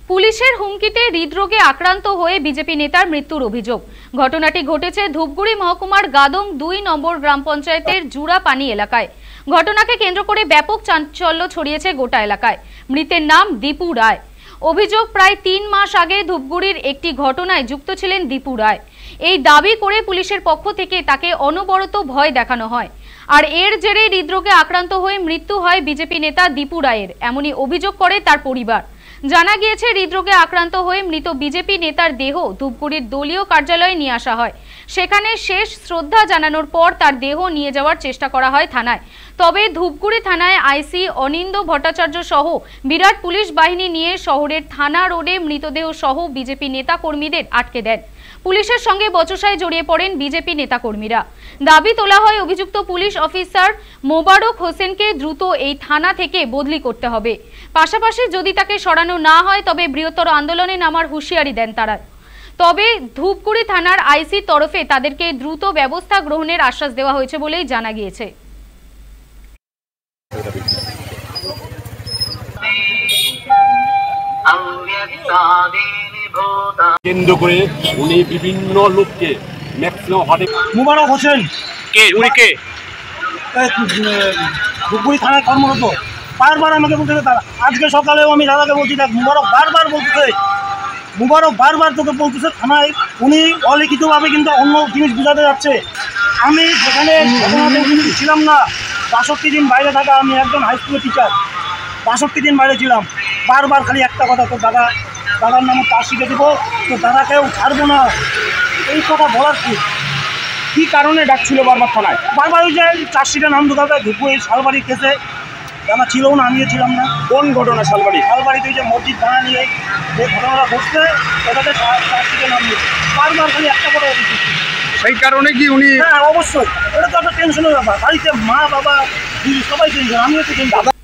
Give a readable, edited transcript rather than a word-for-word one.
পুলিশের হুমকিতে হৃদরোগে আক্রান্ত হয়ে বিজেপি নেতার মৃত্যুর অভিযোগ। ঘটনাটি ঘটেছে ধূপগুড়ি মহকুমার গাদং ২ নম্বর গ্রাম পঞ্চায়েতের জুড়াপানি এলাকায়। ঘটনাকে কেন্দ্র করে ব্যাপক চাঞ্চল্য ছড়িয়েছে গোটা এলাকায়। মৃতের নাম দীপু রায়। অভিযোগ, প্রায় ৩ মাস আগে ধূপগুড়ির একটি ঘটনায় যুক্ত ছিলেন দীপু রায়। এই দাবি করে পুলিশের পক্ষ থেকে তাকে অনবরত ভয় দেখানো হয়। আর এর জেরে হৃদরোগে আক্রান্ত হয়ে মৃত্যু হয় বিজেপি নেতা দীপু রায়ের, এমনই অভিযোগ করে তার পরিবার। জানা গিয়েছে, হৃদরোগে আক্রান্ত হয়ে মৃত বিজেপি নেতার দেহ ধূপগুড়ির দলীয় কার্যালয়ে নিয়ে আসা হয়। সেখানে শেষ শ্রদ্ধা জানানোর পর তার দেহ নিয়ে যাওয়ার চেষ্টা করা হয় থানায়। তবে ধূপগুড়ি থানায় আইসি অনিন্দ ভট্টাচার্য সহ বিরাট পুলিশ বাহিনী নিয়ে শহরের থানা রোডে মৃতদেহ সহ বিজেপি নেতা কর্মীদের আটকে দেন। পুলিশের সঙ্গে বচসায় জড়িয়ে পড়েন বিজেপি নেতাকর্মীরা। দাবি তোলা হয়, অভিযুক্ত পুলিশ অফিসার মোবারক হোসেনকে দ্রুত এই থানা থেকে বদলি করতে হবে। পাশাপাশি যদি তাকে সরানো না হয় তবে বৃহত্তর আন্দোলনে নামার হুঁশিয়ারি দেন তারা। তবে ধূপগুড়ি থানার আইসির তরফে তাদেরকে দ্রুত ব্যবস্থা গ্রহণের আশ্বাস দেওয়া হয়েছে বলেই জানা গিয়েছে। কেন্দ্র করে উনি বিভিন্ন লোককে ম্যাক্সিমাম হটে। মোবারক হোসেন কে উনি কে? ধূপগুড়ি থানায় কর্মরত। বারবার আমাকে বলতেছে, দাদা আজকে সকালেও আমি দাদাকে বলছি, দেখ মোবারক বারবার বলতেছে, মোবারক বারবার তোকে বলতেছে থানায়। উনি অলিখিতভাবে কিন্তু অন্য জিনিস বোঝাতে যাচ্ছে। আমি যেখানে ঘটনাতে ছিলাম না, ৬২ দিন বাইরে থাকা, আমি একজন হাই স্কুলের টিচার, ৬২ দিন বাইরে ছিলাম। বারবার খালি একটা কথা, তো দাদার নামে তার শিখে দেবো, তো দাদাকেও ছাড়বো না, এই কথা বলার কি কারণে ডাকছিল বারবার থানায়? বারবার ওই যে চার্জশিটের নাম ঢোকাবে, ধূপগুড়ি শালবাড়ি কেসে। দাদা ছিলও না, আমিও ছিলাম না। কোন ঘটনা? শালবাড়িতে ওই যে মসজিদ ভাড়া নিয়ে যে ঘটনাটা ঘটছে, ওটাতে চার্জশিটের নাম দিয়েছে। বারবার খালি একটা কথা বলছি। সেই কারণে কি উনি? হ্যাঁ অবশ্যই, এটা তো একটা টেনশনের ব্যাপার। বাড়িতে মা বাবা দিদি সবাই টেনশন, আমিও তো টেনশন।